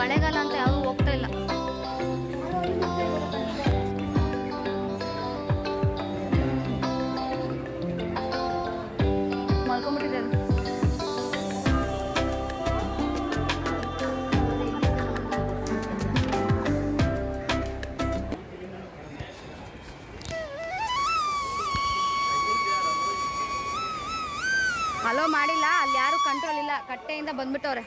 ಮಳೆಗಾಲ ಅಂತ ಯಾರು ಹೋಗ್ತಾ ಇಲ್ಲ. ಮಲ್ಕೊಂಡ್ಬಿಟ್ಟಿದೆ ಅದು. ಅಲೋ ಮಾಡಿಲ್ಲ, ಅಲ್ಲಿ ಯಾರು ಕಂಟ್ರೋಲ್ ಇಲ್ಲ, ಕಟ್ಟೆಯಿಂದ ಬಂದ್ಬಿಟ್ಟವ್ರೆ.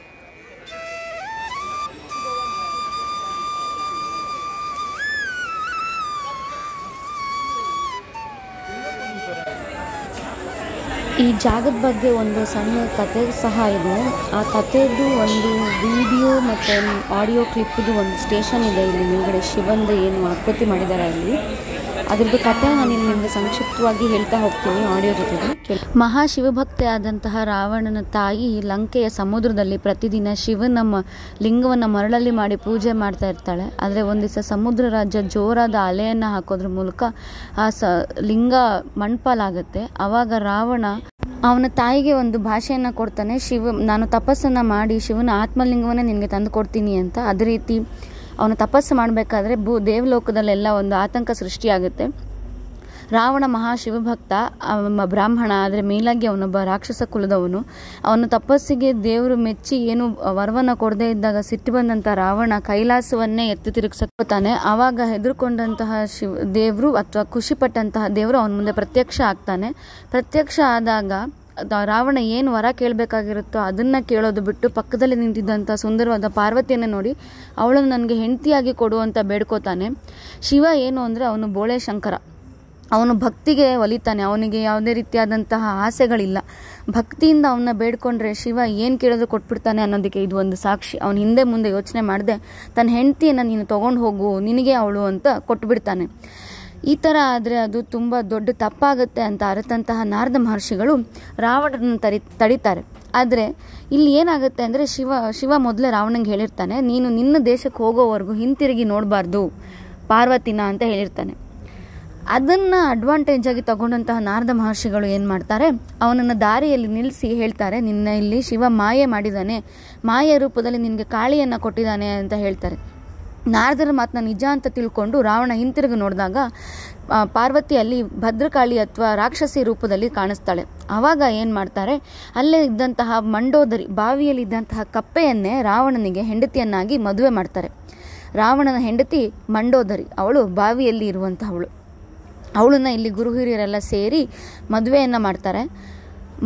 ಈ ಜಾಗದ ಬಗ್ಗೆ ಒಂದು ಸಣ್ಣ ಕತೆ ಸಹ ಇದೆ. ಆ ಕಥೆದು ಒಂದು ವಿಡಿಯೋ ಮತ್ತು ಆಡಿಯೋ ಕ್ಲಿಪ್ದು ಒಂದು ಸ್ಟೇಷನ್ ಇದೆ ಇಲ್ಲಿ ಮೇಲ್ಗಡೆ. ಶಿವಂದು ಏನು ಆಕೃತಿ ಮಾಡಿದ್ದಾರೆ ಅಲ್ಲಿ, ಅದ್ರದ್ದು ಕಥೆ ನಾನು ಇಲ್ಲಿ ನಿಮಗೆ ಸಂಕ್ಷಿಪ್ತವಾಗಿ ಹೇಳ್ತಾ ಹೋಗ್ತೀನಿ ಆಡಿಯೋ ಜೊತೆಗೆ. ಮಹಾಶಿವಭಕ್ತೆ ಆದಂತಹ ರಾವಣನ ತಾಯಿ ಲಂಕೆಯ ಸಮುದ್ರದಲ್ಲಿ ಪ್ರತಿದಿನ ಶಿವನ ಲಿಂಗವನ್ನು ಮರಳಲ್ಲಿ ಮಾಡಿ ಪೂಜೆ ಮಾಡ್ತಾ ಇರ್ತಾಳೆ. ಆದರೆ ಒಂದು ದಿವಸ ಸಮುದ್ರ ರಾಜ್ಯ ಜೋರಾದ ಅಲೆಯನ್ನು ಹಾಕೋದ್ರ ಮೂಲಕ ಆ ಲಿಂಗ ಮಣ್ಪಾಲಾಗುತ್ತೆ. ಆವಾಗ ರಾವಣ ಅವನ ತಾಯಿಗೆ ಒಂದು ಭಾಷೆಯನ್ನು ಕೊಡ್ತಾನೆ, ನಾನು ತಪಸ್ಸನ್ನು ಮಾಡಿ ಶಿವನ ಆತ್ಮಲಿಂಗವನ್ನೇ ನಿನಗೆ ತಂದು ಕೊಡ್ತೀನಿ ಅಂತ. ಅದೇ ರೀತಿ ಅವನು ತಪಸ್ಸು ಮಾಡಬೇಕಾದ್ರೆ ದೇವಲೋಕದಲ್ಲೆಲ್ಲ ಒಂದು ಆತಂಕ ಸೃಷ್ಟಿಯಾಗುತ್ತೆ. ರಾವಣ ಮಹಾಶಿವಭಕ್ತ, ಬ್ರಾಹ್ಮಣ, ಆದರೆ ಮೇಲಾಗಿ ಅವನೊಬ್ಬ ರಾಕ್ಷಸ ಕುಲದವನು. ಅವನ ತಪಸ್ಸಿಗೆ ದೇವರು ಮೆಚ್ಚಿ ಏನು ವರವನ್ನು ಕೊಡದೇ ಇದ್ದಾಗ ಸಿಟ್ಟು ಬಂದಂಥ ರಾವಣ ಕೈಲಾಸವನ್ನೇ ಎತ್ತಿ ತಿರುಗಿಸತಾನೆ. ಆವಾಗ ಹೆದರ್ಕೊಂಡಂತಹ ದೇವರು ಅಥವಾ ಖುಷಿಪಟ್ಟಂತಹ ದೇವರು ಅವನ ಮುಂದೆ ಪ್ರತ್ಯಕ್ಷ ಆಗ್ತಾನೆ. ಪ್ರತ್ಯಕ್ಷ ಆದಾಗ ರಾವಣ ಏನು ವರ ಕೇಳಬೇಕಾಗಿರುತ್ತೋ ಅದನ್ನು ಕೇಳೋದು ಬಿಟ್ಟು ಪಕ್ಕದಲ್ಲಿ ನಿಂತಿದ್ದಂಥ ಸುಂದರವಾದ ಪಾರ್ವತಿಯನ್ನು ನೋಡಿ ಅವಳನ್ನು ನನಗೆ ಹೆಂಡತಿಯಾಗಿ ಕೊಡು ಅಂತ ಬೇಡ್ಕೋತಾನೆ. ಶಿವ ಏನು ಅಂದರೆ ಅವನು ಬೋಳೆ ಶಂಕರ, ಅವನು ಭಕ್ತಿಗೆ ಒಲಿತಾನೆ, ಅವನಿಗೆ ಯಾವುದೇ ರೀತಿಯಾದಂತಹ ಆಸೆಗಳಿಲ್ಲ. ಭಕ್ತಿಯಿಂದ ಅವನ್ನ ಬೇಡ್ಕೊಂಡ್ರೆ ಶಿವ ಏನು ಕೇಳಿದ್ರು ಕೊಟ್ಬಿಡ್ತಾನೆ ಅನ್ನೋದಕ್ಕೆ ಇದು ಒಂದು ಸಾಕ್ಷಿ. ಅವನು ಹಿಂದೆ ಮುಂದೆ ಯೋಚನೆ ಮಾಡದೆ ತನ್ನ ಹೆಂಡತಿಯನ್ನು ನೀನು ತೊಗೊಂಡು ಹೋಗು, ನಿನಗೆ ಅವಳು ಅಂತ ಕೊಟ್ಬಿಡ್ತಾನೆ. ಈ ಥರ ಆದರೆ ಅದು ತುಂಬ ದೊಡ್ಡ ತಪ್ಪಾಗುತ್ತೆ ಅಂತ ಅರಿತಂತಹ ನಾರದ ಮಹರ್ಷಿಗಳು ರಾವಣನ ತಡಿತಾರೆ. ಆದರೆ ಇಲ್ಲಿ ಏನಾಗುತ್ತೆ ಅಂದರೆ ಶಿವ ಮೊದಲೇ ರಾವಣಂಗೆ ಹೇಳಿರ್ತಾನೆ, ನೀನು ನಿನ್ನ ದೇಶಕ್ಕೆ ಹೋಗೋವರೆಗೂ ಹಿಂತಿರುಗಿ ನೋಡಬಾರ್ದು ಪಾರ್ವತಿನ ಅಂತ ಹೇಳಿರ್ತಾನೆ. ಅದನ್ನು ಅಡ್ವಾಂಟೇಜ್ ಆಗಿ ತಗೊಂಡಂತಹ ನಾರದ ಮಹರ್ಷಿಗಳು ಏನು ಮಾಡ್ತಾರೆ, ಅವನನ್ನು ದಾರಿಯಲ್ಲಿ ನಿಲ್ಲಿಸಿ ಹೇಳ್ತಾರೆ, ನಿನ್ನ ಇಲ್ಲಿ ಶಿವ ಮಾಯೆ ಮಾಡಿದ್ದಾನೆ, ಮಾಯೆ ರೂಪದಲ್ಲಿ ನಿನಗೆ ಕಾಳಿಯನ್ನು ಕೊಟ್ಟಿದ್ದಾನೆ ಅಂತ ಹೇಳ್ತಾರೆ. ನಾರದರ ಮಾತನ್ನ ನಿಜ ಅಂತ ತಿಳ್ಕೊಂಡು ರಾವಣ ಹಿಂತಿರುಗಿ ನೋಡಿದಾಗ ಪಾರ್ವತಿಯಲ್ಲಿ ಭದ್ರಕಾಳಿ ಅಥವಾ ರಾಕ್ಷಸಿ ರೂಪದಲ್ಲಿ ಕಾಣಿಸ್ತಾಳೆ. ಆವಾಗ ಏನು ಮಾಡ್ತಾರೆ, ಅಲ್ಲೇ ಇದ್ದಂತಹ ಮಂಡೋದರಿ, ಬಾವಿಯಲ್ಲಿ ಇದ್ದಂತಹ ಕಪ್ಪೆಯನ್ನೇ ರಾವಣನಿಗೆ ಹೆಂಡತಿಯನ್ನಾಗಿ ಮದುವೆ ಮಾಡ್ತಾರೆ. ರಾವಣನ ಹೆಂಡತಿ ಮಂಡೋದರಿ, ಅವಳು ಬಾವಿಯಲ್ಲಿ ಇರುವಂತಹವಳು. ಅವಳನ್ನ ಇಲ್ಲಿ ಗುರು ಹಿರಿಯರೆಲ್ಲ ಸೇರಿ ಮದುವೆಯನ್ನು ಮಾಡ್ತಾರೆ.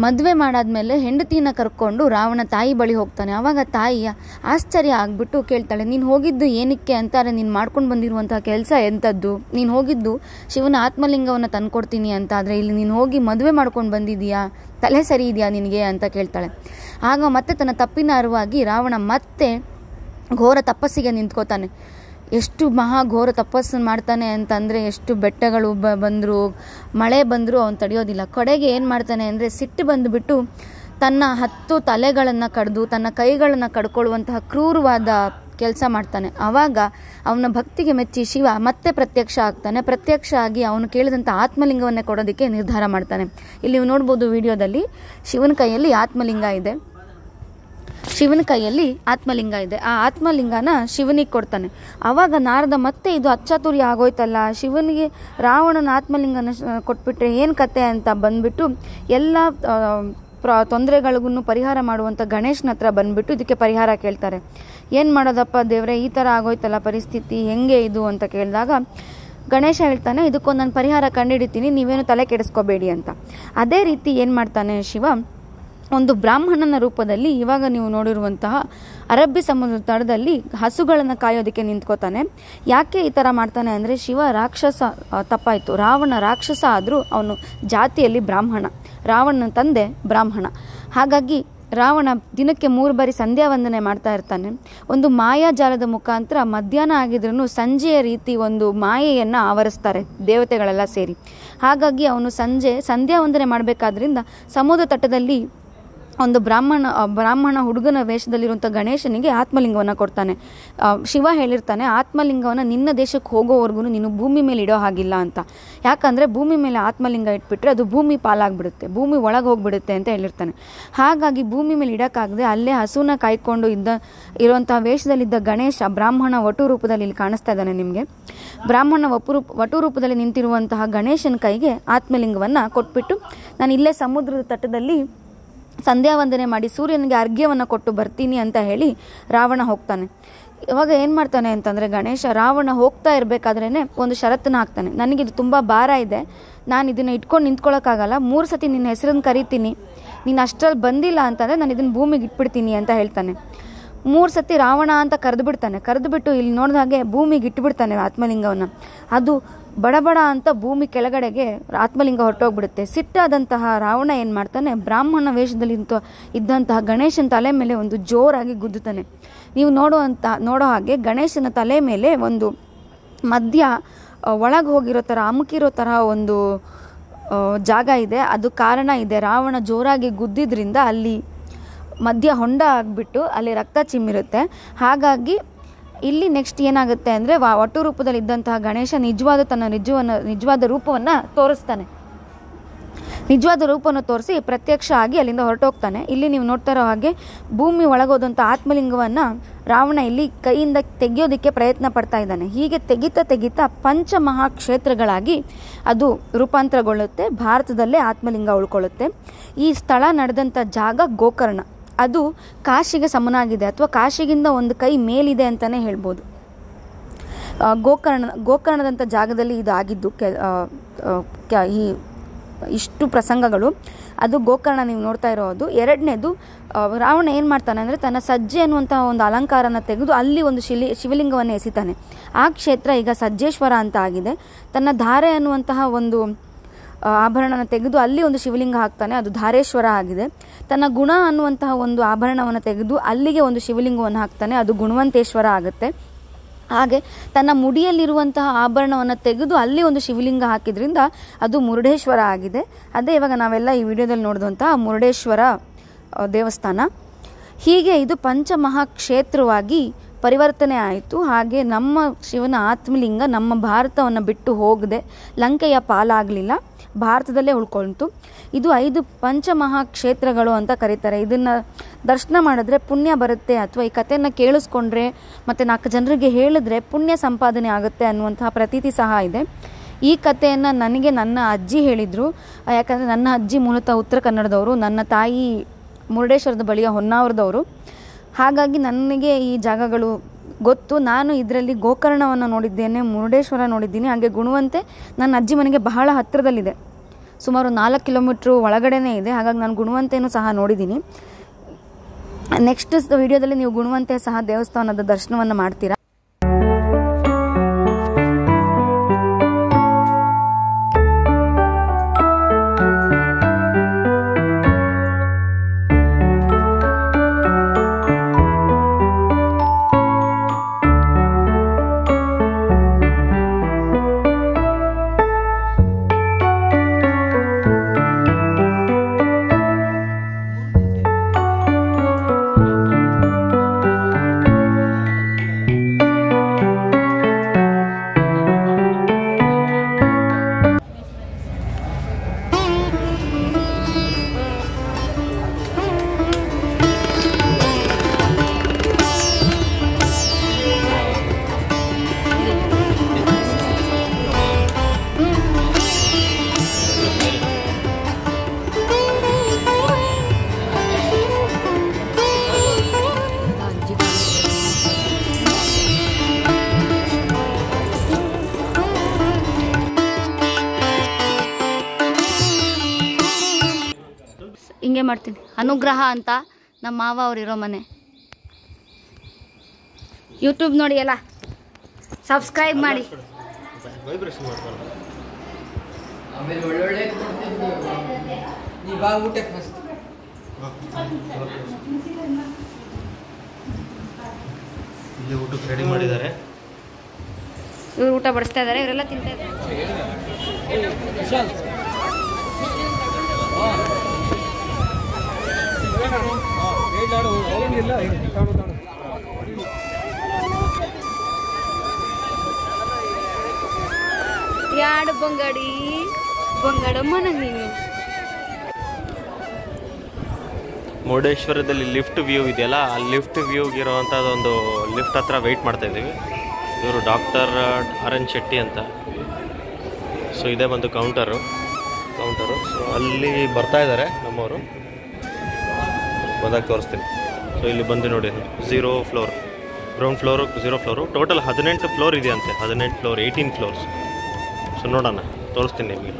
ಮದುವೆ ಮಾಡಾದ್ಮೇಲೆ ಹೆಂಡತಿನ ಕರ್ಕೊಂಡು ರಾವಣ ತಾಯಿ ಬಳಿ ಹೋಗ್ತಾನೆ. ಆವಾಗ ತಾಯಿಯ ಆಶ್ಚರ್ಯ ಆಗ್ಬಿಟ್ಟು ಕೇಳ್ತಾಳೆ, ನೀನು ಹೋಗಿದ್ದು ಏನಕ್ಕೆ ಅಂತಾರೆ, ನೀನು ಮಾಡ್ಕೊಂಡು ಬಂದಿರುವಂತಹ ಕೆಲಸ ಎಂಥದ್ದು, ನೀನು ಹೋಗಿದ್ದು ಶಿವನ ಆತ್ಮಲಿಂಗವನ್ನು ತಂದ್ಕೊಡ್ತೀನಿ ಅಂತ, ಆದರೆ ಇಲ್ಲಿ ನೀನು ಹೋಗಿ ಮದುವೆ ಮಾಡ್ಕೊಂಡು ಬಂದಿದೀಯಾ, ತಲೆ ಸರಿ ಇದೆಯಾ ನಿನಗೆ ಅಂತ ಕೇಳ್ತಾಳೆ. ಆಗ ಮತ್ತೆ ತನ್ನ ತಪ್ಪಿನ ಅರಿವಾಗಿ ರಾವಣ ಮತ್ತೆ ಘೋರ ತಪಸ್ಸಿಗೆ ನಿಂತ್ಕೋತಾನೆ. ಎಷ್ಟು ಮಹಾಘೋರ ತಪಸ್ಸನ್ನು ಮಾಡ್ತಾನೆ ಅಂತಂದರೆ, ಎಷ್ಟು ಬೆಟ್ಟಗಳು ಬಂದರೂ ಮಳೆ ಬಂದರೂ ಅವನು ತಡೆಯೋದಿಲ್ಲ. ಕಡೆಗೆ ಏನು ಮಾಡ್ತಾನೆ ಅಂದರೆ ಸಿಟ್ಟು ಬಂದುಬಿಟ್ಟು ತನ್ನ 10 ತಲೆಗಳನ್ನು ಕಡಿದು ತನ್ನ ಕೈಗಳನ್ನು ಕಡ್ಕೊಳ್ಳುವಂತಹ ಕ್ರೂರವಾದ ಕೆಲಸ ಮಾಡ್ತಾನೆ. ಆವಾಗ ಅವನ ಭಕ್ತಿಗೆ ಮೆಚ್ಚಿ ಶಿವ ಮತ್ತೆ ಪ್ರತ್ಯಕ್ಷ ಆಗ್ತಾನೆ. ಪ್ರತ್ಯಕ್ಷ ಆಗಿ ಅವನು ಕೇಳಿದಂಥ ಆತ್ಮಲಿಂಗವನ್ನೇ ಕೊಡೋದಕ್ಕೆ ನಿರ್ಧಾರ ಮಾಡ್ತಾನೆ. ಇಲ್ಲಿ ನೀವು ನೋಡ್ಬೋದು ವಿಡಿಯೋದಲ್ಲಿ ಶಿವನ ಕೈಯಲ್ಲಿ ಆತ್ಮಲಿಂಗ ಇದೆ. ಆ ಆತ್ಮಲಿಂಗನ ಶಿವನಿಗೆ ಕೊಡ್ತಾನೆ. ಆವಾಗ ನಾರದ ಮತ್ತೆ ಇದು ಅಚ್ಚಾತುರ್ಯ ಆಗೋಯ್ತಲ್ಲ, ಶಿವನಿಗೆ ರಾವಣನ ಆತ್ಮಲಿಂಗನ ಕೊಟ್ಬಿಟ್ರೆ ಏನು ಕತೆ ಅಂತ ಬಂದ್ಬಿಟ್ಟು ಎಲ್ಲ ತೊಂದರೆಗಳಿಗೂ ಪರಿಹಾರ ಮಾಡುವಂಥ ಗಣೇಶನ ಹತ್ರ ಬಂದ್ಬಿಟ್ಟು ಇದಕ್ಕೆ ಪರಿಹಾರ ಕೇಳ್ತಾರೆ. ಏನು ಮಾಡೋದಪ್ಪ ದೇವ್ರೆ, ಈ ಥರ ಆಗೋಯ್ತಲ್ಲ ಪರಿಸ್ಥಿತಿ, ಹೆಂಗೆ ಇದು ಅಂತ ಕೇಳಿದಾಗ ಗಣೇಶ ಹೇಳ್ತಾನೆ, ಇದಕ್ಕೊಂದು ನಾನು ಪರಿಹಾರ ಕಂಡುಹಿಡಿತೀನಿ, ನೀವೇನು ತಲೆ ಕೆಡಿಸ್ಕೋಬೇಡಿ ಅಂತ. ಅದೇ ರೀತಿ ಏನು ಮಾಡ್ತಾನೆ ಶಿವ, ಒಂದು ಬ್ರಾಹ್ಮಣನ ರೂಪದಲ್ಲಿ ಇವಾಗ ನೀವು ನೋಡಿರುವಂತಹ ಅರಬ್ಬಿ ಸಮುದ್ರ ತಟದಲ್ಲಿ ಹಸುಗಳನ್ನು ಕಾಯೋದಕ್ಕೆ ನಿಂತ್ಕೋತಾನೆ. ಯಾಕೆ ಈ ಥರ ಮಾಡ್ತಾನೆ ಅಂದರೆ, ಶಿವ ರಾಕ್ಷಸ, ತಪ್ಪಾಯಿತು, ರಾವಣ ರಾಕ್ಷಸ ಆದರೂ ಅವನು ಜಾತಿಯಲ್ಲಿ ಬ್ರಾಹ್ಮಣ, ರಾವಣನ ತಂದೆ ಬ್ರಾಹ್ಮಣ. ಹಾಗಾಗಿ ರಾವಣ ದಿನಕ್ಕೆ 3 ಬಾರಿ ಸಂಧ್ಯಾ ವಂದನೆ ಮಾಡ್ತಾ ಇರ್ತಾನೆ. ಒಂದು ಮಾಯಾಜಾಲದ ಮುಖಾಂತರ ಮಧ್ಯಾಹ್ನ ಆಗಿದ್ರೂ ಸಂಜೆಯ ರೀತಿ ಒಂದು ಮಾಯೆಯನ್ನು ಆವರಿಸ್ತಾರೆ ದೇವತೆಗಳೆಲ್ಲ ಸೇರಿ. ಹಾಗಾಗಿ ಅವನು ಸಂಧ್ಯಾ ವಂದನೆ ಮಾಡಬೇಕಾದ್ರಿಂದ ಸಮುದ್ರ ತಟದಲ್ಲಿ ಒಂದು ಬ್ರಾಹ್ಮಣ ಹುಡುಗನ ವೇಷದಲ್ಲಿರುವಂಥ ಗಣೇಶನಿಗೆ ಆತ್ಮಲಿಂಗವನ್ನು ಕೊಡ್ತಾನೆ. ಶಿವ ಹೇಳಿರ್ತಾನೆ, ಆತ್ಮಲಿಂಗವನ್ನು ನಿನ್ನ ದೇಶಕ್ಕೆ ಹೋಗೋವರೆಗೂ ನೀನು ಭೂಮಿ ಮೇಲೆ ಇಡೋ ಹಾಗಿಲ್ಲ ಅಂತ. ಯಾಕಂದರೆ ಭೂಮಿ ಮೇಲೆ ಆತ್ಮಲಿಂಗ ಇಟ್ಬಿಟ್ರೆ ಅದು ಭೂಮಿ ಪಾಲಾಗ್ಬಿಡುತ್ತೆ, ಭೂಮಿ ಒಳಗೆ ಹೋಗ್ಬಿಡುತ್ತೆ ಅಂತ ಹೇಳಿರ್ತಾನೆ. ಹಾಗಾಗಿ ಭೂಮಿ ಮೇಲೆ ಇಡೋಕ್ಕಾಗದೆ ಅಲ್ಲೇ ಹಸುನ ಕಾಯ್ಕೊಂಡು ಇರುವಂಥ ವೇಷದಲ್ಲಿದ್ದ ಗಣೇಶ ಬ್ರಾಹ್ಮಣ ವಟು ರೂಪದಲ್ಲಿ ಇಲ್ಲಿ ಕಾಣಿಸ್ತಾ ಇದ್ದಾನೆ ನಿಮಗೆ. ಬ್ರಾಹ್ಮಣ ವಟು ರೂಪದಲ್ಲಿ ನಿಂತಿರುವಂತಹ ಗಣೇಶನ ಕೈಗೆ ಆತ್ಮಲಿಂಗವನ್ನು ಕೊಟ್ಬಿಟ್ಟು, ನಾನು ಇಲ್ಲೇ ಸಮುದ್ರದ ತಟದಲ್ಲಿ ಸಂಧ್ಯಾ ವಂದನೆ ಮಾಡಿ ಸೂರ್ಯನಿಗೆ ಅರ್ಘ್ಯವನ್ನು ಕೊಟ್ಟು ಬರ್ತೀನಿ ಅಂತ ಹೇಳಿ ರಾವಣ ಹೋಗ್ತಾನೆ. ಇವಾಗ ಏನು ಮಾಡ್ತಾನೆ ಅಂತಂದರೆ, ರಾವಣ ಹೋಗ್ತಾ ಇರಬೇಕಾದ್ರೇ ಒಂದು ಷರತ್ತನ್ನು ಹಾಕ್ತಾನೆ. ನನಗಿದು ತುಂಬ ಭಾರ ಇದೆ, ನಾನು ಇದನ್ನು ಇಟ್ಕೊಂಡು ನಿಂತ್ಕೊಳ್ಳೋಕ್ಕಾಗಲ್ಲ, 3 ಸತಿ ನಿನ್ನ ಹೆಸರನ್ನು ಕರಿತೀನಿ, ನೀನು ಅಷ್ಟರಲ್ಲಿ ಬಂದಿಲ್ಲ ಅಂತಂದರೆ ನಾನು ಇದನ್ನು ಭೂಮಿಗೆ ಇಟ್ಬಿಡ್ತೀನಿ ಅಂತ ಹೇಳ್ತಾನೆ. 3 ಸತಿ ರಾವಣ ಅಂತ ಕರೆದುಬಿಟ್ಟು ಇಲ್ಲಿ ನೋಡಿದ ಹಾಗೆ ಭೂಮಿಗೆ ಇಟ್ಬಿಡ್ತಾನೆ ಆತ್ಮಲಿಂಗವನ್ನು. ಅದು ಬಡಬಡ ಅಂತ ಭೂಮಿ ಕೆಳಗಡೆಗೆ ಆತ್ಮಲಿಂಗ ಹೊರಟೋಗ್ಬಿಡುತ್ತೆ. ಸಿಟ್ಟಾದಂತಹ ರಾವಣ ಏನು ಮಾಡ್ತಾನೆ, ಬ್ರಾಹ್ಮಣ ವೇಷದಲ್ಲಿ ಇದ್ದಂತಹ ಗಣೇಶನ ತಲೆ ಮೇಲೆ ಒಂದು ಜೋರಾಗಿ ಗುದ್ದುತ್ತಾನೆ. ನೀವು ನೋಡೋ ಹಾಗೆ ಗಣೇಶನ ತಲೆ ಮೇಲೆ ಒಂದು ಮಧ್ಯ ಒಳಗೆ ಹೋಗಿರೋ ಥರ ಅಮುಕಿರೋ ಥರ ಒಂದು ಜಾಗ ಇದೆ. ಅದು ಕಾರಣ ಇದೆ, ರಾವಣ ಜೋರಾಗಿ ಗುದ್ದಿದ್ರಿಂದ ಅಲ್ಲಿ ಮಧ್ಯ ಹೊಂಡ ಆಗಿಬಿಟ್ಟು ಅಲ್ಲಿ ರಕ್ತ ಚಿಮ್ಮಿರುತ್ತೆ. ಹಾಗಾಗಿ ಇಲ್ಲಿ ನೆಕ್ಸ್ಟ್ ಏನಾಗುತ್ತೆ ಅಂದರೆ, ವಟು ರೂಪದಲ್ಲಿ ಇದ್ದಂತಹ ಗಣೇಶ ನಿಜವಾದ ರೂಪವನ್ನು ತೋರಿಸ್ತಾನೆ. ನಿಜವಾದ ರೂಪವನ್ನು ತೋರಿಸಿ ಪ್ರತ್ಯಕ್ಷ ಆಗಿ ಅಲ್ಲಿಂದ ಹೊರಟೋಗ್ತಾನೆ. ಇಲ್ಲಿ ನೀವು ನೋಡ್ತಾ ಇರೋ ಹಾಗೆ ಭೂಮಿ ಒಳಗೋದಂಥ ಆತ್ಮಲಿಂಗವನ್ನು ರಾವಣ ಇಲ್ಲಿ ಕೈಯಿಂದ ತೆಗೆಯೋದಕ್ಕೆ ಪ್ರಯತ್ನ ಪಡ್ತಾ ಇದ್ದಾನೆ. ಹೀಗೆ ತೆಗಿತಾ ಪಂಚಮಹಾಕ್ಷೇತ್ರಗಳಾಗಿ ಅದು ರೂಪಾಂತರಗೊಳ್ಳುತ್ತೆ. ಭಾರತದಲ್ಲೇ ಆತ್ಮಲಿಂಗ ಉಳ್ಕೊಳ್ಳುತ್ತೆ. ಈ ಸ್ಥಳ ನಡೆದಂಥ ಜಾಗ ಗೋಕರ್ಣ. ಅದು ಕಾಶಿಗೆ ಸಮನಾಗಿದೆ, ಅಥವಾ ಕಾಶಿಗಿಂತ ಒಂದು ಕೈ ಮೇಲಿದೆ ಅಂತಲೇ ಹೇಳ್ಬೋದು. ಗೋಕರ್ಣದಂಥ ಜಾಗದಲ್ಲಿ ಇದು ಆಗಿದ್ದು ಈ ಇಷ್ಟು ಪ್ರಸಂಗಗಳು. ಅದು ಗೋಕರ್ಣ ನೀವು ನೋಡ್ತಾ ಇರೋದು. ಎರಡನೇದು, ರಾವಣ ಏನು ಮಾಡ್ತಾನೆ ಅಂದರೆ, ತನ್ನ ಸಜ್ಜೆ ಅನ್ನುವಂತಹ ಒಂದು ಅಲಂಕಾರನ ತೆಗೆದು ಅಲ್ಲಿ ಒಂದು ಶಿವಲಿಂಗವನ್ನು ಎಸಿತಾನೆ. ಆ ಕ್ಷೇತ್ರ ಈಗ ಸಜ್ಜೇಶ್ವರ ಅಂತ ಆಗಿದೆ. ತನ್ನ ಧಾರೆ ಅನ್ನುವಂತಹ ಒಂದು ಆಭರಣನ ತೆಗೆದು ಅಲ್ಲಿ ಒಂದು ಶಿವಲಿಂಗ ಹಾಕ್ತಾನೆ, ಅದು ಧಾರೇಶ್ವರ ಆಗಿದೆ. ತನ್ನ ಗುಣ ಅನ್ನುವಂತಹ ಒಂದು ಆಭರಣವನ್ನು ತೆಗೆದು ಅಲ್ಲಿಗೆ ಒಂದು ಶಿವಲಿಂಗವನ್ನು ಹಾಕ್ತಾನೆ, ಅದು ಗುಣವಂತೇಶ್ವರ ಆಗುತ್ತೆ. ಹಾಗೆ ತನ್ನ ಮುಡಿಯಲ್ಲಿರುವಂತಹ ಆಭರಣವನ್ನು ತೆಗೆದು ಅಲ್ಲಿ ಒಂದು ಶಿವಲಿಂಗ ಹಾಕಿದ್ರಿಂದ ಅದು ಮುರುಡೇಶ್ವರ ಆಗಿದೆ. ಅದೇ ಇವಾಗ ನಾವೆಲ್ಲ ಈ ವಿಡಿಯೋದಲ್ಲಿ ನೋಡಿದಂತಹ ಮುರುಡೇಶ್ವರ ದೇವಸ್ಥಾನ. ಹೀಗೆ ಇದು ಪಂಚಮಹಾಕ್ಷೇತ್ರವಾಗಿ ಪರಿವರ್ತನೆ ಆಯಿತು. ಹಾಗೆ ನಮ್ಮ ಶಿವನ ಆತ್ಮಲಿಂಗ ನಮ್ಮ ಭಾರತವನ್ನು ಬಿಟ್ಟು ಹೋಗದೆ ಲಂಕೆಯ ಪಾಲಾಗಲಿಲ್ಲ, ಭಾರತದಲ್ಲೇ ಉಳ್ಕೊಳ್ತು. ಇದು 5 ಪಂಚಮಹಾಕ್ಷೇತ್ರಗಳು ಅಂತ ಕರೀತಾರೆ. ಇದನ್ನು ದರ್ಶನ ಮಾಡಿದ್ರೆ ಪುಣ್ಯ ಬರುತ್ತೆ, ಅಥವಾ ಈ ಕಥೆಯನ್ನು ಕೇಳಿಸ್ಕೊಂಡ್ರೆ ಮತ್ತು 4 ಜನರಿಗೆ ಹೇಳಿದ್ರೆ ಪುಣ್ಯ ಸಂಪಾದನೆ ಆಗುತ್ತೆ ಅನ್ನುವಂತಹ ಪ್ರತೀತಿ ಸಹ ಇದೆ. ಈ ಕಥೆಯನ್ನು ನನಗೆ ನನ್ನ ಅಜ್ಜಿ ಹೇಳಿದರು. ಯಾಕಂದರೆ ನನ್ನ ಅಜ್ಜಿ ಮೂಲತಃ ಉತ್ತರ ಕನ್ನಡದವರು, ನನ್ನ ತಾಯಿ ಮುರುಡೇಶ್ವರದ ಬಳಿಯ ಹೊನ್ನಾವರದವರು. ಹಾಗಾಗಿ ನನಗೆ ಈ ಜಾಗಗಳು ಗೊತ್ತು. ನಾನು ಇದರಲ್ಲಿ ಗೋಕರ್ಣವನ್ನು ನೋಡಿದ್ದೇನೆ, ಮುರುಡೇಶ್ವರ ನೋಡಿದ್ದೀನಿ. ಹಾಗೆ ಗುಣವಂತೆ ನನ್ನ ಅಜ್ಜಿ ಮನೆಗೆ ಬಹಳ ಹತ್ತಿರದಲ್ಲಿದೆ, ಸುಮಾರು 4 ಕಿಲೋಮೀಟ್ರ್ ಒಳಗಡೆನೇ ಇದೆ. ಹಾಗಾಗಿ ನಾನು ಗುಣವಂತೆಯೂ ಸಹ ನೋಡಿದ್ದೀನಿ. ನೆಕ್ಸ್ಟ್ ವಿಡಿಯೋದಲ್ಲಿ ನೀವು ಗುಣವಂತೆ ಸಹ ದೇವಸ್ಥಾನದ ದರ್ಶನವನ್ನು ಮಾಡ್ತೀರಾ. ಹಿಂಗೆ ಮಾಡ್ತೀನಿ. ಅನುಗ್ರಹ ಅಂತ ನಮ್ಮ ಮಾವ ಅವರಿರೋ ಮನೆ. ಯೂಟ್ಯೂಬ್ ನೋಡಿ ಎಲ್ಲ ಸಬ್ಸ್ಕ್ರೈಬ್ ಮಾಡಿ. ಇಲ್ಲಿ ಊಟಕ್ಕೆ ರೆಡಿ ಮಾಡಿದ್ದಾರೆ. ಇವ್ರು ಊಟ ಬಡಿಸ್ತಾ ಇದ್ದಾರೆ, ಇವರೆಲ್ಲ ತಿಂತಾ ಇದ್ದಾರೆ. ಯಾಡು ಬಂಗಡಿ ಬಂಗಡಮ್ಮ ನೀನು. ಮುರುಡೇಶ್ವರದಲ್ಲಿ ಲಿಫ್ಟ್ ವ್ಯೂ ಇದೆಯಲ್ಲ, ಆ ಲಿಫ್ಟ್ ವ್ಯೂಗೆ ಇರೋವಂಥದ್ದೊಂದು ಲಿಫ್ಟ್ ಹತ್ರ ವೆಯ್ಟ್ ಮಾಡ್ತಾಯಿದ್ದೀವಿ. ಇವರು ಡಾಕ್ಟರ್ ಆರ್.ಎನ್. ಶೆಟ್ಟಿ ಅಂತ. ಸೊ ಇದೇ ಬಂದು ಕೌಂಟರು. ಸೊ ಅಲ್ಲಿ ಬರ್ತಾ ಇದ್ದಾರೆ ನಮ್ಮವರು, ಬಂದಾಗ ತೋರಿಸ್ತೀನಿ. ಸೊ ಇಲ್ಲಿ ಬಂದು ನೋಡಿ, 0 floor, ground floor 0 floor, total 18 floor ಇದೆ ಅಂತೆ. 18 ಫ್ಲೋರ್, 18 ಫ್ಲೋರ್ಸ್. ಸೊ ನೋಡೋಣ, ತೋರಿಸ್ತೀನಿ ನಿಮಗೆ.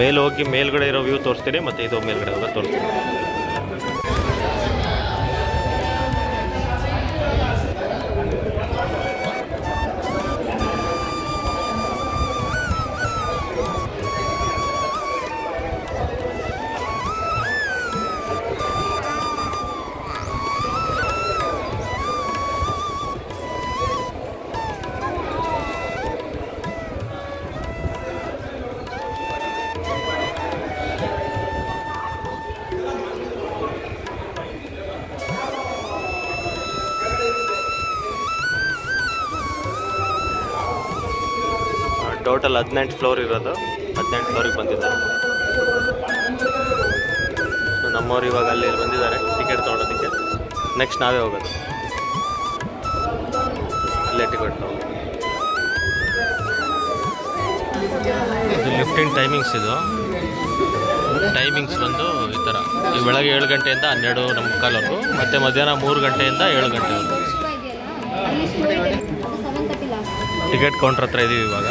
ಮೇಲೆ ಹೋಗಿ ಮೇಲ್ಗಡೆ ಇರೋ ವ್ಯೂ ತೋರಿಸ್ತೀನಿ, ಮತ್ತು ಇದು ಮೇಲ್ಗಡೆ ಹೋಗೋದು ತೋರಿಸ್ತೀನಿ. ಟೋಟಲ್ 18 ಫ್ಲೋರ್ ಇರೋದು. 18 ಫ್ಲೋರಿಗೆ ಬಂದಿದ್ದಾರೆ. ನಮ್ಮವ್ರು ಇವಾಗ ಅಲ್ಲಿ ಬಂದಿದ್ದಾರೆ ಟಿಕೆಟ್ ತೊಗೊಳೋದಕ್ಕೆ. ನೆಕ್ಸ್ಟ್ ನಾವೇ ಹೋಗೋದು, ಅಲ್ಲೇ ಟಿಕೆಟ್ ತೊಗೊಳ್ಳೋದು. ಇದು ಲಿಫ್ಟಿಂಗ್ ಟೈಮಿಂಗ್ಸ್. ಇದು ಟೈಮಿಂಗ್ಸ್ ಬಂದು ಈ ಥರ, ಈ ಬೆಳಗ್ಗೆ 7 ಗಂಟೆಯಿಂದ 12:45ವರೆಗೂ, ಮತ್ತು ಮಧ್ಯಾಹ್ನ 3 ಗಂಟೆಯಿಂದ 7 ಗಂಟೆವರೆಗೂ. ಟಿಕೆಟ್ ಕೌಂಟ್ರ್ ಹತ್ರ ಇದ್ದೀವಿ ಇವಾಗ.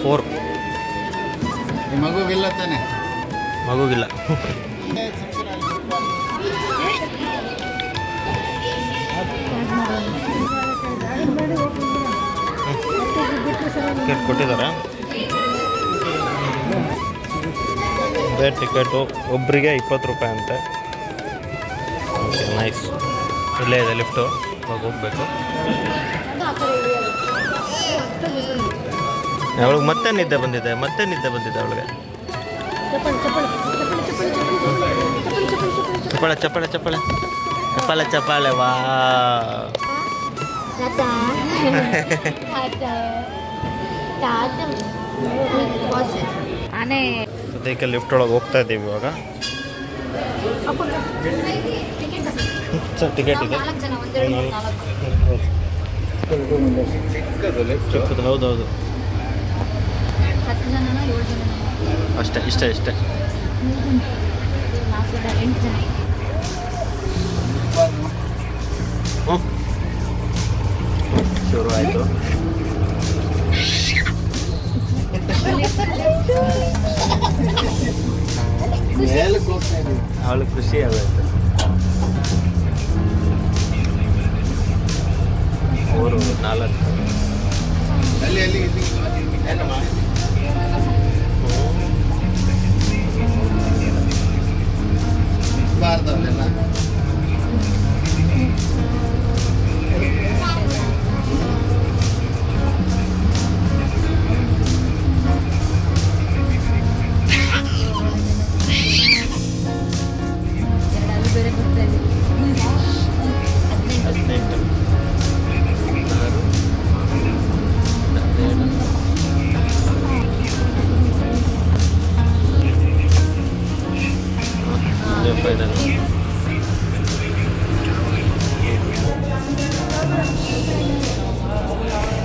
ಫೋರ್ ಮಗುಗಿಲ್ಲ ತಾನೆ? ಮಗುಗಿಲ್ಲ. ಟಿಕೆಟ್ ಕೊಟ್ಟಿದ್ದಾರೆ. ಬೇರೆ ಟಿಕೆಟು ಒಬ್ಬರಿಗೆ 20 ರೂಪಾಯಿ ಅಂತೆ. ನೈಸ್. ಇಲ್ಲೇ ಇದೆ ಲಿಫ್ಟು, ಹೋಗಬೇಕು. ಅವಳಿಗೆ ಮತ್ತೆ ನಿದ್ದೆ ಬಂದಿದೆ ಅವಳಿಗೆ. ಚಪ್ಪಾಳೆ ವಾ. ಸದ್ಯಕ್ಕೆ ಲಿಫ್ಟ್ ಒಳಗೆ ಹೋಗ್ತಾ ಇದ್ದೀವಿ ಇವಾಗ. ಟಿಕೆಟ್ ಇದೆ. ಹೌದೌದು, ಇಷ್ಟೇ. ಶುರು ಆಯಿತು. ಅವಳು ಖುಷಿ ಆಗೋಯ್ತು. 3, 4 ಬಾರ್ದಲ್ಲ.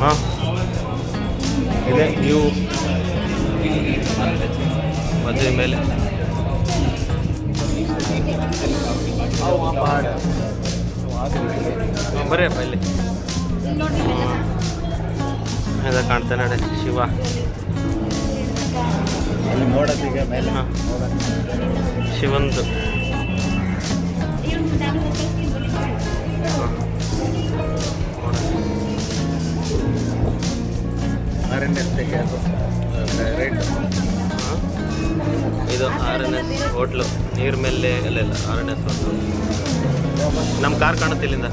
ಹಾಂ, ಇದೆ ವ್ಯೂ ಮದುವೆ ಮೇಲೆ. ಬರೀಪ್ಪ ಇಲ್ಲಿ ಇದು ಕಾಣ್ತಾನೆ ನೋಡಿ ಶಿವ. ಅಲ್ಲಿ ನೋಡೋದೀಗ ಮೇಲೆ ಹಾಂ ಶಿವಂದು. RNS ಅದು ರೇಟ್. ಇದು RNS ಹೋಟ್ಲು ನೀರ್ ಮೇಲೆ ಎಲ್ಲ RNS ಹೋಟ್ಲು. ನಮ್ಮ ಕಾರ್ ಕಾಣುತ್ತೆ ಇಲ್ಲಿಂದ.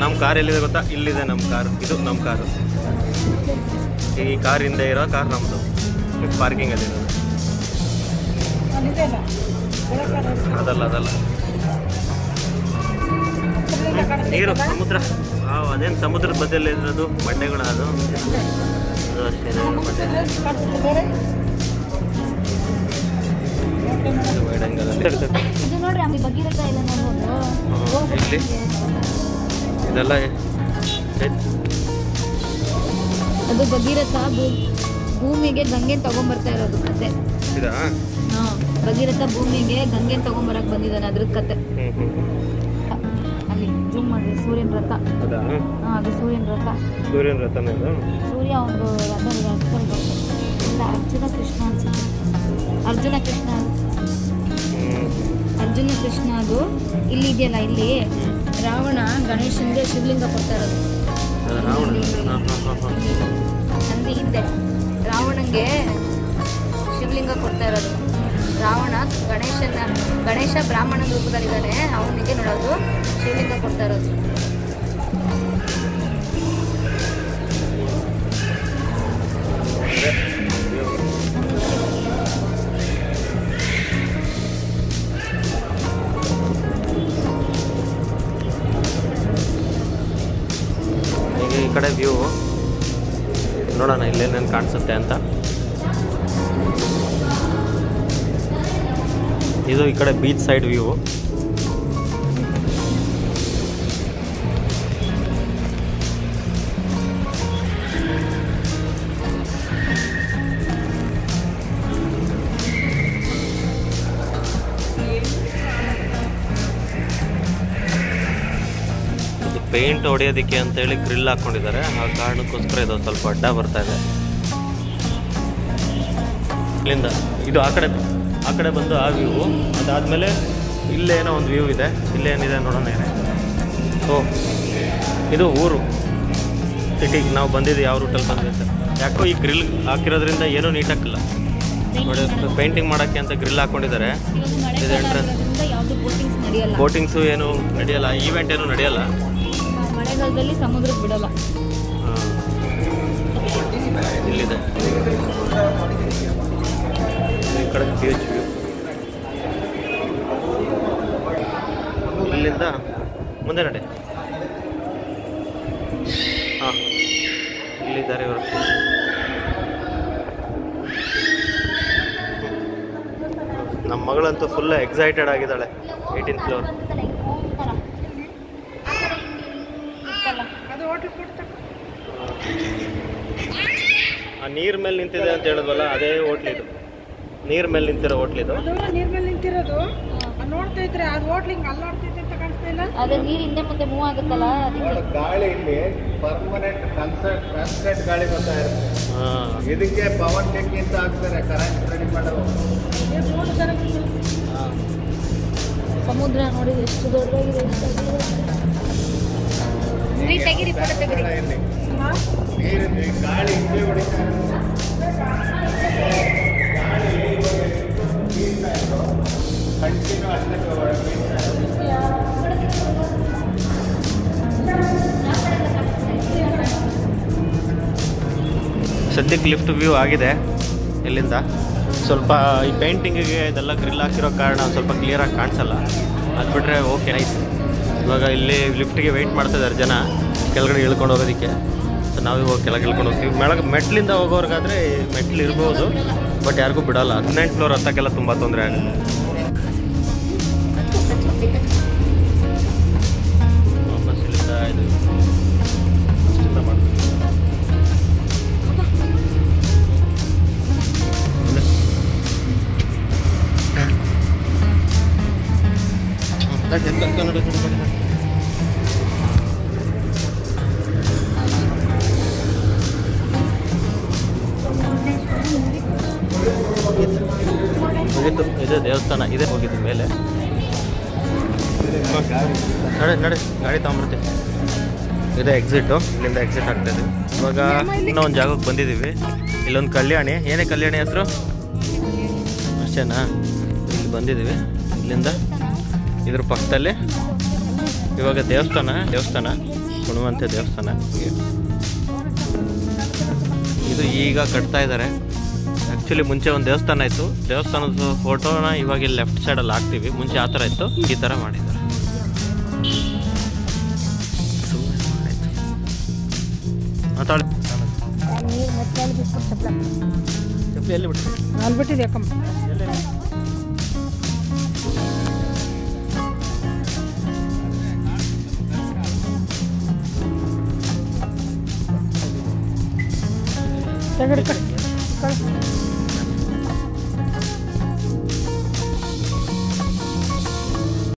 ನಮ್ಮ ಕಾರ್ ಎಲ್ಲಿದೆ ಗೊತ್ತಾ? ಇಲ್ಲಿದೆ ನಮ್ಮ ಕಾರ್. ಇದು ನಮ್ಮ ಕಾರು. ಈ ಕಾರ್ ಹಿಂದೆ ಇರೋ ಕಾರ್ ನಮ್ಮದು. ಪಾರ್ಕಿಂಗಲ್ಲಿ ಇರೋದು. ಅದಲ್ಲ ನೀರು ಸಮುದ್ರ. ಅದೇನು ಸಮುದ್ರದ ಬದಿಯಲ್ಲಿ ಇರೋದು ಬಂಡೆಗಳು. ಅದು ಅಷ್ಟೇ ಇಲ್ಲಿ ಇದೆಲ್ಲ ಅದು ಭಗೀರಥ ಭೂಮಿಗೆ ಗಂಗೆ ತಗೊಂಡ್ಬರ್ತಾ ಇರೋದು ಕತೆ. ಇದಾ? ಭಗೀರಥ ಭೂಮಿಗೆ ಗಂಗೆ ತಗೊಂಬರಕ್ ಬಂದಿದ್ದಾನೆ, ಅದ್ರ ಕತೆ. ಅಲ್ಲಿ ಜೂಮ್ ಮಾಡಿ ಸೂರ್ಯನ ರಥ. ಅದು ಸೂರ್ಯನ ರಥ. ಸೂರ್ಯನ ರಥನೇ ಅದು. ಸೂರ್ಯ ಒಂದು ಅರ್ಜುನ ಕೃಷ್ಣ ಅನ್ಸುತ್ತೆ. ಅರ್ಜುನ ಕೃಷ್ಣ ಅದು ಇಲ್ಲಿ ಇದೆಯಲ್ಲ. ಇಲ್ಲಿ ರಾವಣ ಗಣೇಶನ್ಗೆ ಶಿವಲಿಂಗ ಕೊಡ್ತಾ ಇರೋದು. ನಂದಿ ಹಿಂದೆ ರಾವಣಂಗೆ ಶಿವಲಿಂಗ ಕೊಡ್ತಾ ಇರೋದು. ರಾವಣ ಗಣೇಶ ಬ್ರಾಹ್ಮಣ ರೂಪದಲ್ಲಿದ್ದಾನೆ, ಅವನಿಗೆ ನೋಡೋದು ಶಿವಲಿಂಗ ಕೊಡ್ತಾ ಇರೋದು. ಈ ಕಡೆ ವ್ಯೂ ನೋಡೋಣ ಇಲ್ಲೇನೇನು ಕಾಣಿಸುತ್ತೆ ಅಂತ. ಇದು ಈ ಕಡೆ ಬೀಚ್ ಸೈಡ್ ವ್ಯೂ. ಪೇಂಟ್ ಹೊಡೆಯೋದಕ್ಕೆ ಅಂತೇಳಿ ಗ್ರಿಲ್ ಹಾಕ್ಕೊಂಡಿದ್ದಾರೆ. ಆ ಕಾರಣಕ್ಕೋಸ್ಕರ ಇದು ಸ್ವಲ್ಪ ಅಡ್ಡ ಬರ್ತಾ ಇದೆ ಇಲ್ಲಿಂದ. ಇದು ಆ ಕಡೆ ಬಂದು ಆ ವ್ಯೂ. ಅದಾದಮೇಲೆ ಇಲ್ಲೇನೋ ಒಂದು ವ್ಯೂ ಇದೆ. ಇಲ್ಲೇನಿದೆ ನೋಡೋಣ. ಸೊ ಇದು ಊರು ಸಿಟಿಗೆ ನಾವು ಬಂದಿದ್ದು ಯಾವ ರೂಟಲ್ಲಿ ಬಂದಿದೆ. ಯಾಕೋ ಈ ಗ್ರಿಲ್ ಹಾಕಿರೋದ್ರಿಂದ ಏನೂ ನೀಟಾಗಿಲ್ಲ ನೋಡಿ. ಪೇಂಟಿಂಗ್ ಮಾಡೋಕ್ಕೆ ಅಂತ ಗ್ರಿಲ್ ಹಾಕ್ಕೊಂಡಿದ್ದಾರೆ. ಇದು ಎಂಟ್ರೆನ್ಸ್. ಬೋಟಿಂಗ್ಸು ಏನು ನಡೆಯಲ್ಲ, ಈವೆಂಟ್ ಏನು ನಡೆಯಲ್ಲ. ಮಳೆಗಾಲದಲ್ಲಿ ಸಮುದ್ರಕ್ಕೆ ಬಿಡಲ್ಲ. ಇಲ್ಲಿದೆ ಈ ಕಡೆ ಬೀಚ್ ವ್ಯೂ. ಇಲ್ಲಿಂದ ಮುಂದೆ ನಡೆ. ಹಾಂ ಇಲ್ಲಿದ್ದಾರೆ ಇವರು. ನಮ್ಮ ಮಗಳಂತೂ ಫುಲ್ ಎಕ್ಸೈಟೆಡ್ ಆಗಿದ್ದಾಳೆ. 18th floor. ಆ ನೀರ್ ಮೇಲೆ ನಿಂತಿದೆ ಅಂತ ಹೇಳಿದ್ವಲ್ಲ, ಅದೇ ಹೋಟ್ಲಿದು. ನೀರ್ ಮೇಲೆ ನಿಂತಿರೋ ಹೋಟ್ಲಿದು. ನೀರ್ ಮೇಲೆ ನಿಂತಿರೋದು ನೋಡ್ತಾ ಇದ್ರೆ ಅದು ಹೋಟ್ಲಿಂಗ್ ಅಲ್ಲಾಡ್ತೈತೆ ಅಂತ ಕಾಣಿಸ್ತಾ ಇಲ್ಲ. ಅದೇ ನೀರ್ ಹಿಂದೆ ಮುಂದೆ ಮೂವ್ ಆಗುತ್ತಲ್ಲ, ಅದಕ್ಕೆ ಗಾಳಿ ಇಲ್ಲಿ ಪರ್ಮನೆಂಟ್ ಕಾನ್ಸ್ಟೆಂಟ್ ಗಾಳಿ ಬರ್ತಾ ಇರುತ್ತೆ. ಇದಕ್ಕೆ ಪವರ್ ಚೆಕ್ ಅಂತ ಹಾಕ್ತಾರೆ, ಕರೆಂಟ್ ರೆಡಿ ಮಾಡೋದು. ಸಮುದ್ರ ನೋಡಿ ಎಷ್ಟು ದೊಡ್ಡದಾಗಿದೆ. ತೆಗಿರಿ ಫೋಟೋ ತೆಗಿರಿ. ನೀರಿದ್ದು ಗಾಳಿ ಹಿಂದೆ ಹೊಡಿತಾ ಕಂಟಿನ್ಯೂ ಸದ್ಯಕ್ಕೆ ಲಿಫ್ಟ್ ವ್ಯೂ ಆಗಿದೆ ಇಲ್ಲಿಂದ. ಸ್ವಲ್ಪ ಈ ಪೇಂಟಿಂಗಿಗೆ ಇದೆಲ್ಲ ಗ್ರಿಲ್ ಹಾಕಿರೋ ಕಾರಣ ಸ್ವಲ್ಪ ಕ್ಲಿಯರಾಗಿ ಕಾಣಿಸಲ್ಲ. ಅದು ಬಿಟ್ಟರೆ ಓಕೆ ನೈಸ್. ಇವಾಗ ಇಲ್ಲಿ ಲಿಫ್ಟಿಗೆ ವೆಯ್ಟ್ ಮಾಡ್ತಿದ್ದಾರೆ ಜನ ಕೆಳಗಡೆ ಇಳ್ಕೊಂಡು ಹೋಗೋದಕ್ಕೆ. ಸೊ ನಾವು ಇವಾಗ ಕೆಳಗೆ ಇಳ್ಕೊಂಡು ಹೋಗ್ತೀವಿ. ಮೆಟ್ಲಿಂದ ಹೋಗೋರ್ಗಾದ್ರೆ ಮೆಟ್ಲು ಇರ್ಬೋದು, ಬಟ್ ಯಾರಿಗೂ ಬಿಡೋಲ್ಲ. 19th ಫ್ಲೋರ್ ಹತ್ತಕ್ಕೆಲ್ಲ ತುಂಬ ತೊಂದರೆ ಆಗುತ್ತೆ. ವಾಪಸ್ ಇಲ್ಲಿಂದ ಇದು ಅಷ್ಟಿಂದ ಮಾಡ್ತೀವಿ. ಮುಗೀತು. ಇದೆ ದೇವಸ್ಥಾನ ಇದೆ, ಹೋಗಿದ್ದು ಮೇಲೆ. ನಡೆ ನಡೆ ಗಾಡಿ ತಗೊಂಬರ್ತೀವಿ. ಇದೆ ಎಕ್ಸಿಟು, ಇಲ್ಲಿಂದ ಎಕ್ಸಿಟ್ ಆಗ್ತಾಯಿದ್ವಿ. ಇವಾಗ ಇನ್ನೂ ಒಂದು ಜಾಗಕ್ಕೆ ಬಂದಿದ್ದೀವಿ. ಇಲ್ಲೊಂದು ಕಲ್ಯಾಣಿ, ಏನೇ ಕಲ್ಯಾಣಿ ಹೆಸರು ಅಷ್ಟೇನಾ? ಇಲ್ಲಿ ಬಂದಿದ್ದೀವಿ. ಇಲ್ಲಿಂದ ಇದ್ರ ಪಕ್ಕದಲ್ಲಿ ಇವಾಗ ದೇವಸ್ಥಾನ ಗುಣವಂತೆ ದೇವಸ್ಥಾನ. ಇದು ಈಗ ಕಟ್ತಾ ಇದ್ದಾರೆ. ಆ್ಯಕ್ಚುಲಿ ಮುಂಚೆ ಒಂದು ದೇವಸ್ಥಾನ ಇತ್ತು. ದೇವಸ್ಥಾನದ ಫೋಟೋನ ಇವಾಗ ಇಲ್ಲಿ ಲೆಫ್ಟ್ ಸೈಡಲ್ಲಿ ಹಾಕ್ತೀವಿ. ಮುಂಚೆ ಆ ಥರ ಇತ್ತು, ಈ ಥರ ಮಾಡಿದ್ದಾರೆ. ಮಾತಾಡಿ ಚಪ್ಪಲಿ ಎಲ್ಲಿ ಬಿಟ್ಟು ಅಲ್ಲಿ ಬಿಟ್ಟಿದೆ ಯಾಕಮ್ಮ. ಕಡೆ